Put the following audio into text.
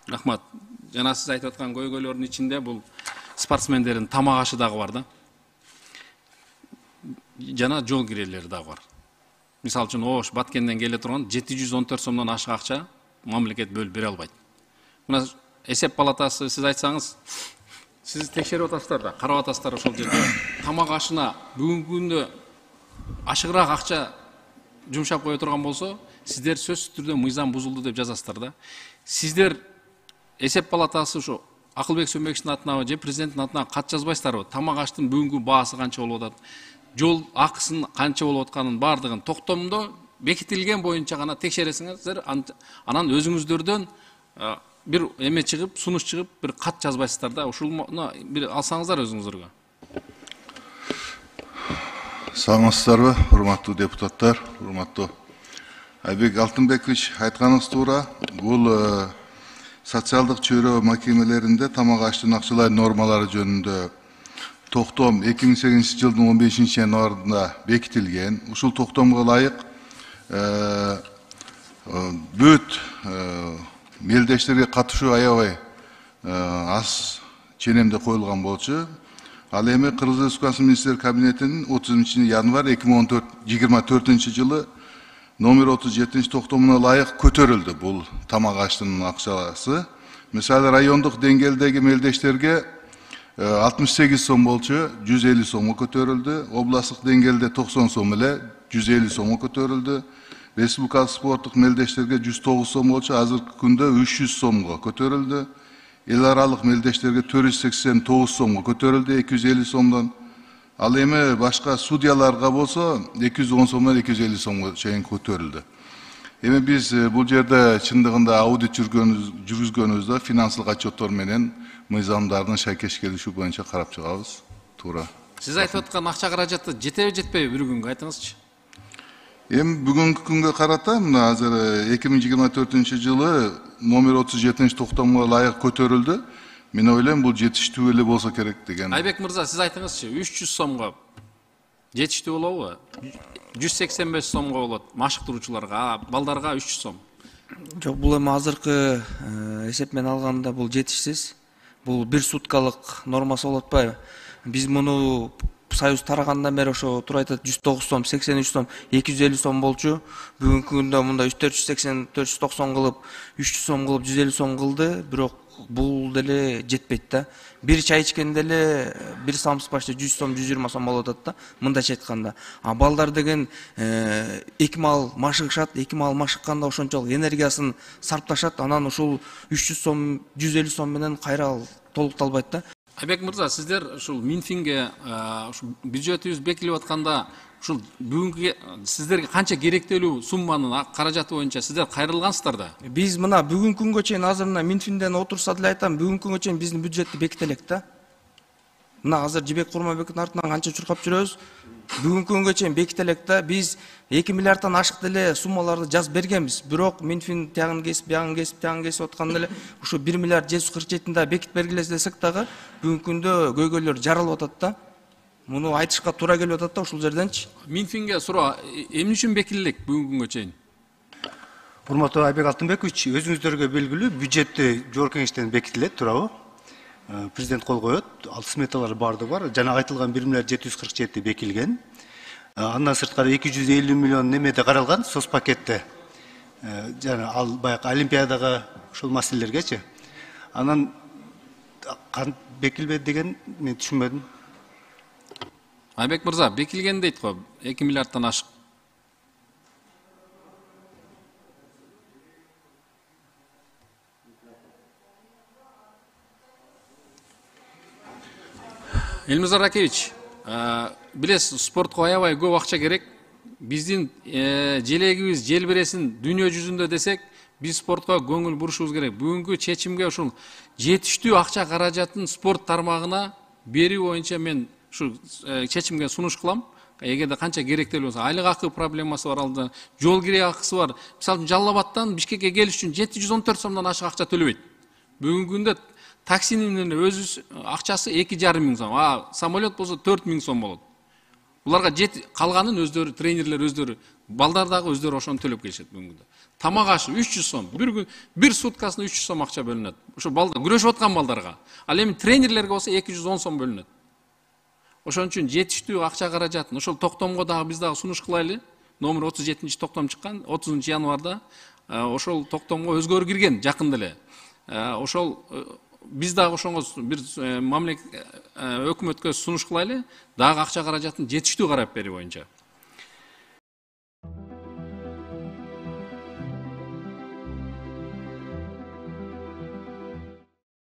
Рахмат. Жана сиз айтып аткан көйгөйлөрдүн ичинде бул спортсмендердин тамак ашы дагы бар да. Жана жол кирелери дагы бар. Мисалы үчүн Ош, Баткенден келе турган 714 сомдон ашык акча мамлекет бөлүп бере албайт. Мына эсеп палатасы сиз айтсаңыз, сиз текшерип атасыздар да, карап атасыздар ошол жерде. Тамак ашына бүгүнкү күндө ашыгыраак акча жумшап кое турган болсо, сиздер сөзсүз түрдө мыйзам бузулду деп жазасыздар да. Сиздер эсеп палатасы ушу Акылбек Сөнбековичтин атына же президенттин атына кат жазбайсыздарбы? Тамак аштын бүгүнкү баасы канча болуп атат? Жол акысын канча болуп атканын бардыгын токтомдо бекитилген боюнча гана текшересиңиздер, анан өзүңүздөрдөн бир эме чыгып, сунуш чыгып, бир кат жазбайсыздар да. Ушуну бир алсаңыздар өзүңүзгө. Саламатсыздарбы, урматтуу депутаттар, урматтуу Айбек Алтынбекович, айтканыңыз туура. Бул социалдык чөйрө мекемелеринде тамак аштын акчалай нормалары жөнүндө токтом 2008 жылдын 15 январында бекитилген. Ушул токтомго ылайык бүт мелдештерге катышуу аябай аз ченемде коюлган болчу. Ал эми Кыргыз Республикасы Министрлер Кабинетинин 30 январь 2024 жылы номер 37 токтомуна ылайык көтөрүлдү бул тамак аштын акчасы. Мисалы райондук деңгээлдеги мелдештерге 68 сом болчу, 150 сомго көтөрүлдү. Областтык деңгээлде 90 сом эле 150 сомго көтөрүлдү. Республикалык спорттук мелдештерге 109 сом болчу, азыркы күндө 300 сомго көтөрүлдү. Эл аралык мелдештерге 489 сомго көтөрүлдү, 250 сомдон. Ал эми башка судьяларга болсо 210 сомдон 250 сомго чейин көтөрүлдү. Эми биз бул жерде чындыгында аудит жүргүзгөнүбүздө финансылык отчеттор менен мыйзамдардын шайкеш келишүү боюнча карап чыгабыз. Туура. Сиз айтып аткан акча каражаты жетеби жетпейби бир күнгө айтыңызчы? Эми бүгүнкү күнгө карата мына азыр 2024 жылы номер 37 токтомго ылайык көтөрүлдү. Мен ойлойм бул жетиштүү эле болсо керек деген. Айбек мырза, сиз айтыңызчы, 300 сомго жетиштүү болобу? 185 сомго болот машыктыруучуларга, балдарга 300 сом. Жок, бул эми азыркы эсеп менен алганда бул жетишсиз. Бул бир суткалык нормасы болуп атпайбы? Биз муну Союз тарагандан бери ошо туура айтат 109 сом, 83 сом, 250 сом болчу. Бүгүнкү күндө мында 480, 490 кылып, 300 сом кылып, 150 сом кылды, бирок бул деле жетпейт да. Бир чай ичкенде эле бир самс башта 100 сом, 120 сом болуп атат да, мындайча айтканда. А балдар деген 2 мал машыгышат, 2 мал машыкканда ошончолук энергиясын сарпташат, анан ушул 300 сом, 150 сом менен кайра толукталбайт да. Айбек мырза, сиздер ушул Минфинге бюджетибиз бекитилип атканда ушул бүгүнкү сиздерге канча керектелүү сумманын каражаты боюнча сиздер кайрылгансыздар да? Биз мына бүгүнкү күнгө чейин азыр мына Минфинден отурса деле айтам, бүгүнкү күнгө чейин биздин бюджетти беките элек да. Мына азыр Жибек Курманбековдун артынан канча чуркап жүрөбүз. Бүгүнкү күнгө чейин беките элек да. Биз 2 миллиардтан ашык деле суммаларды жазып бергенбиз. Бирок Минфин тягын кесип, бягын кесип, тягын кесип атканда эле ушу 1 миллиард 747 да бекитип бергиле десек дагы бүгүнкү күндө көйгөйлөр жаралып атат да. Муну айтышка туура келип атат да ушул жерденчи. Минфинге суроо эмне үчүн бекитилек бүгүнкү күнгө чейин? Урматтуу Айбек Алтынбекович, өзүңүздөргө белгилүү бюджетти жогорку кеңештен бекитилет, туурабы? Президент кол коет, ал сметалар бардыгы бар. Жана айтылган 1 миллиард 747 бекилген. Андан сырткары 250 миллион немеде каралган соцпакетте. Жана ал баягы олимпиадага ушул маселелергечи. Анан бекилбedi деген мен түшүнбөдүм. Айбек мырза, бекилген дейт го, 2 миллиардтан ашык. Элмизар Ракевич, билесиз, спортко аябай көп акча керек. Биздин желегибиз желбиресин дүйнө жүзүндө десек, биз спортко көңүл бурушубуз керек. Бүгүнкү чечимге ушул жетиштүү акча каражатын спорт тармагына берүү боюнча мен ушу чечимге сунуш кылам. Эгерде канча керектелүү болсо, айлык акы проблемасы бар, алда жол кире акысы бар. Мисалы үчүн Жалал Абадтан Бишкекке келиш үчүн 714 сомдон ашык акча төлөбөйт. Бүгүнкү күндө таксинин өзү акчасы 2,5 миң сом, самолет болсо 4 миң сом болот. Буларга калганын өздөрү тренерлер өздөрү балдар дагы өздөрү ошону төлөп келишет бүгүнкү күндө. Тамак ашы 300 сом, бир суткасына 300 сом акча бөлүнөт. Ошо балдар күрөшүп аткан балдарга. Ал эми тренерлерге болсо 210 сом бөлүнөт. Ошон үчүн жетиштүү акча каражатын ошол токтомго дагы биз дагы сунуш кылайлы. Номер 37 токтом чыккан 30 январда. Ошол токтомго өзгөрүү кирген жакында эле. Ошол биз дагы ошоңо бир өкмөткө сунуш кылайлы, дагы акча каражатын жетиштүү карап берүү боюнча.